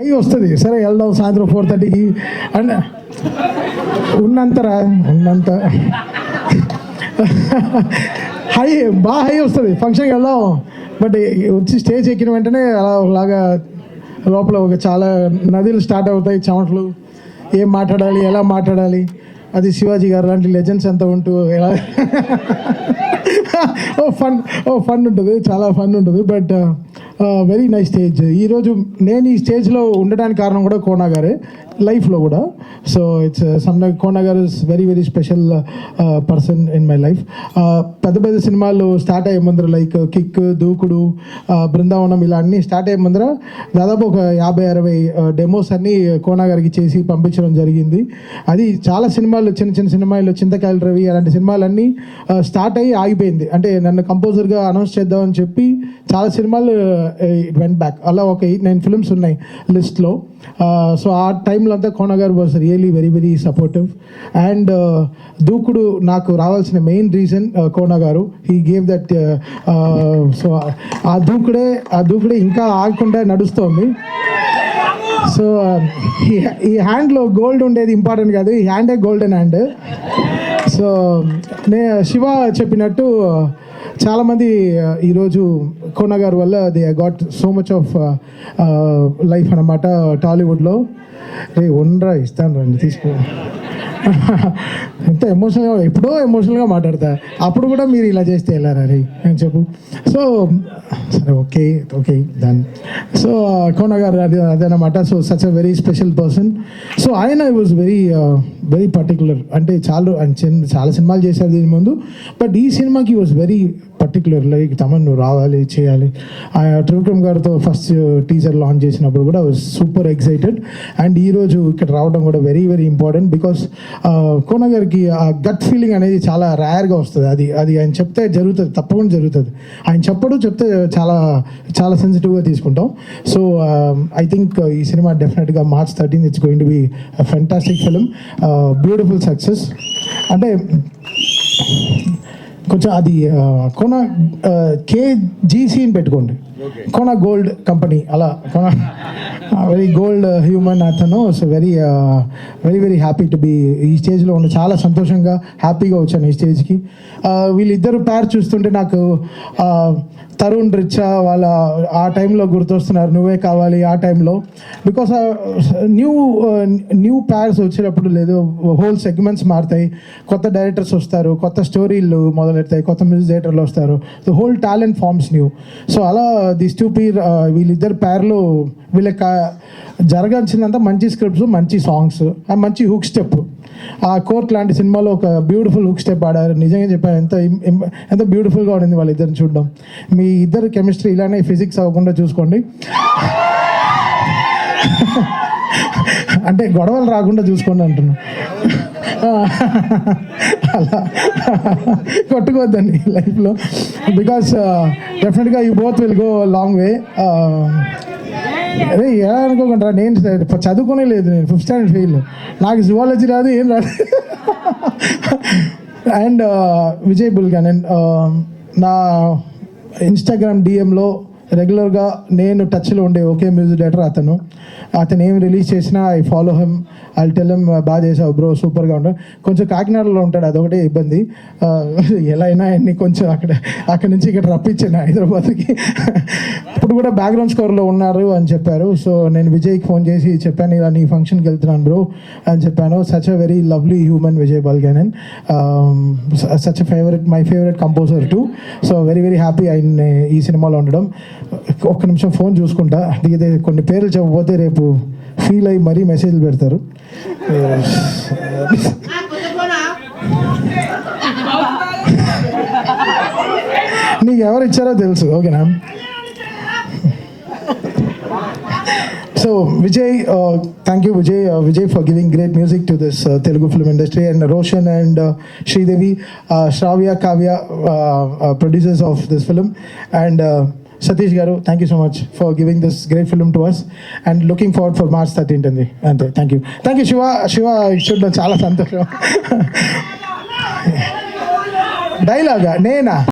అయ్యి వస్తుంది, సరే వెళ్దాం సాయంత్రం 4:30కి అండ్ ఉన్నంత హై బాగా హై వస్తుంది. ఫంక్షన్కి వెళ్దాం, బట్ వచ్చి స్టేజ్ ఎక్కిన వెంటనే అలా ఒకలాగా లోపల ఒక చాలా నదులు స్టార్ట్ అవుతాయి, చెమటలు, ఏం మాట్లాడాలి, ఎలా మాట్లాడాలి, అది శివాజీ గారు లాంటి లెజెండ్స్ అంతా ఉంటూ ఎలా ఫన్ ఉంటుంది, చాలా ఫన్ ఉంటుంది. But very nice stage. ఈరోజు నేను ఈ స్టేజ్లో ఉండడానికి కారణం కూడా కోనా గారే, లైఫ్లో కూడా. సో ఇట్స్ కోనా గారు is very very special person in my life. పెద్ద పెద్ద సినిమాలు స్టార్ట్ అయ్యే ముందర లైక్ కిక్, దూకుడు, బృందావనం ఇలా అన్నీ స్టార్ట్ అయ్యే ముందర దాదాపు ఒక 50-60 డెమోస్ అన్నీ కోనా గారికి చేసి పంపించడం జరిగింది. అది చాలా సినిమాలు, చిన్న చిన్న సినిమాలు, చింతకాయల రవి అలాంటి సినిమాలన్నీ స్టార్ట్ అయ్యి ఆగిపోయింది. అంటే నన్ను కంపోజర్గా అనౌన్స్ చేద్దామని చెప్పి చాలా సినిమాలు వెంట్ బ్యాక్. అలా ఒక 8-9 ఫిల్మ్స్ ఉన్నాయి లిస్ట్లో. సో ఆ టైంలో అంతా కోనా గారు was really very very supportive. And దూకుడు నాకు రావాల్సిన మెయిన్ రీజన్ కోనా గారు. He gave that. సో ఆ దూకుడే ఇంకా ఆగకుండా నడుస్తోంది. సో ఈ హ్యాండ్లో గోల్డ్ ఉండేది ఇంపార్టెంట్ కాదు, ఈ హ్యాండే గోల్డెన్ హ్యాండ్. సో శివ చెప్పినట్టు చాలామంది ఈరోజు కోనా గారు వల్ల they got so much of life అన్నమాట టాలీవుడ్లో. ఉండరా ఇస్తాను రండి తీసుకో. ఎంత ఎమోషనల్గా, ఎప్పుడో ఎమోషనల్గా మాట్లాడతా, అప్పుడు కూడా మీరు ఇలా చేస్తే వెళ్ళారా రే అని చెప్పు. సో సరే ఓకే డన్. సో కోనా గారు అదేనమాట. So such a very special person. So ఆయన వాజ్ వెరీ పర్టికులర్. అంటే చాలా సినిమాలు చేశారు దీని ముందు, బట్ ఈ సినిమాకి was very particular. Like Thaman నువ్వు రావాలి, చేయాలి. త్రివిక్రమ్ గారితో ఫస్ట్ టీజర్ లాంచ్ చేసినప్పుడు కూడా వాజ్ సూపర్ ఎక్సైటెడ్. అండ్ ఈరోజు ఇక్కడ రావడం కూడా very very important. Because Kona గారికి ఆ గట్ ఫీలింగ్ అనేది చాలా రేర్గా వస్తుంది. అది ఆయన చెప్తే జరుగుతుంది, తప్పకుండా జరుగుతుంది. ఆయన చెప్తే చాలా సెన్సిటివ్గా తీసుకుంటాం. సో ఐ థింక్ ఈ సినిమా డెఫినెట్గా March 13 it's going to be fantastic film, beautiful success. అంటే కొంచెం అది కోనా KGCని పెట్టుకోండి, కోనా గోల్డ్ కంపెనీ, అలా కోనా వెరీ గోల్డ్ హ్యూమన్ అతను. So very very happy to be ఈ స్టేజ్లో ఉండి, చాలా సంతోషంగా హ్యాపీగా వచ్చాను ఈ స్టేజ్కి. వీళ్ళిద్దరు పేరు చూస్తుంటే నాకు తరుణ్ రిచా వాళ్ళ ఆ టైంలో గుర్తొస్తున్నారు, నువ్వే కావాలి ఆ టైంలో. బికాస్ న్యూ ప్యార్స్ వచ్చేటప్పుడు లేదు, హోల్ సెగ్మెంట్స్ మారుతాయి, కొత్త డైరెక్టర్స్ వస్తారు, కొత్త స్టోరీలు మొదలెడతాయి, కొత్త మ్యూజిక్ డైరెక్టర్లు వస్తారు, the whole talent forms new. So అలా దిస్ టూ వీళ్ళిద్దరు పేర్లు వీళ్ళకి జరగాల్సిందంతా మంచి స్క్రిప్ట్స్, మంచి సాంగ్స్, మంచి హుక్ స్టెప్. ఆ కోర్ట్ లాంటి సినిమాలో ఒక బ్యూటిఫుల్ హుక్ స్టెప్ ఆడారు. నిజంగా చెప్పాను, ఎంత బ్యూటిఫుల్గా ఉండింది వాళ్ళిద్దరిని చూడడం. మీ ఇద్దరు కెమిస్ట్రీ ఇలానే ఫిజిక్స్ అవ్వకుండా చూసుకోండి, అంటే గొడవలు రాకుండా చూసుకోండి అంటున్నా. అలా కొట్టుకోవద్దండి లైఫ్లో, బికాస్ డెఫినెట్గా you both will go long way. అదే ఎలా అనుకోకుండా, నేను చదువుకునే లేదు, నేను 5th స్టాండర్డ్ ఫెయిల్, నాకు జువాలజీ రాదు, ఏం రాదు. అండ్ విజయ్ బుల్గనెన్ నా ఇన్స్టాగ్రామ్ డిఎంలో రెగ్యులర్గా నేను టచ్లో ఉండే ఒకే మ్యూజిక్ డైరెక్టర్ అతను ఏమి రిలీజ్ చేసినా I follow him, I tell him బాగా చేసావు బ్రో, సూపర్గా ఉంటాడు. కొంచెం కాకినాడలో ఉంటాడు, అదొకటే ఇబ్బంది. ఎలా అయినా అన్ని కొంచెం అక్కడి నుంచి ఇక్కడ రప్పించాను హైదరాబాద్కి. ఇప్పుడు కూడా బ్యాక్గ్రౌండ్ స్కోర్లో ఉన్నారు అని చెప్పారు. సో నేను విజయ్కి ఫోన్ చేసి చెప్పాను, ఇలా నీ ఫంక్షన్కి వెళ్తున్నాను బ్రో అని చెప్పాను. Such a very lovely human Vijay Bulganin, such my favourite composer too. So very very happy ఆయన ఈ సినిమాలో ఉండడం. ఒక్క నిమిషం ఫోన్ చూసుకుంటా, దిగితే కొన్ని పేర్లు చెప్పకపోతే రేపు ఫీల్ అయ్యి మరీ మెసేజ్లు పెడతారు. నీకు ఎవరు ఇచ్చారో తెలుసు, ఓకేనా? So Vijay, thank you Vijay for giving great music to this Telugu film industry, and Roshan and Sridevi, Shravya, Kavya, producers of this film, and Satish garu, thank you so much for giving this great film to us, and looking forward for March 13th andi. And thank you Shiva should chala santosham. Dialogue nena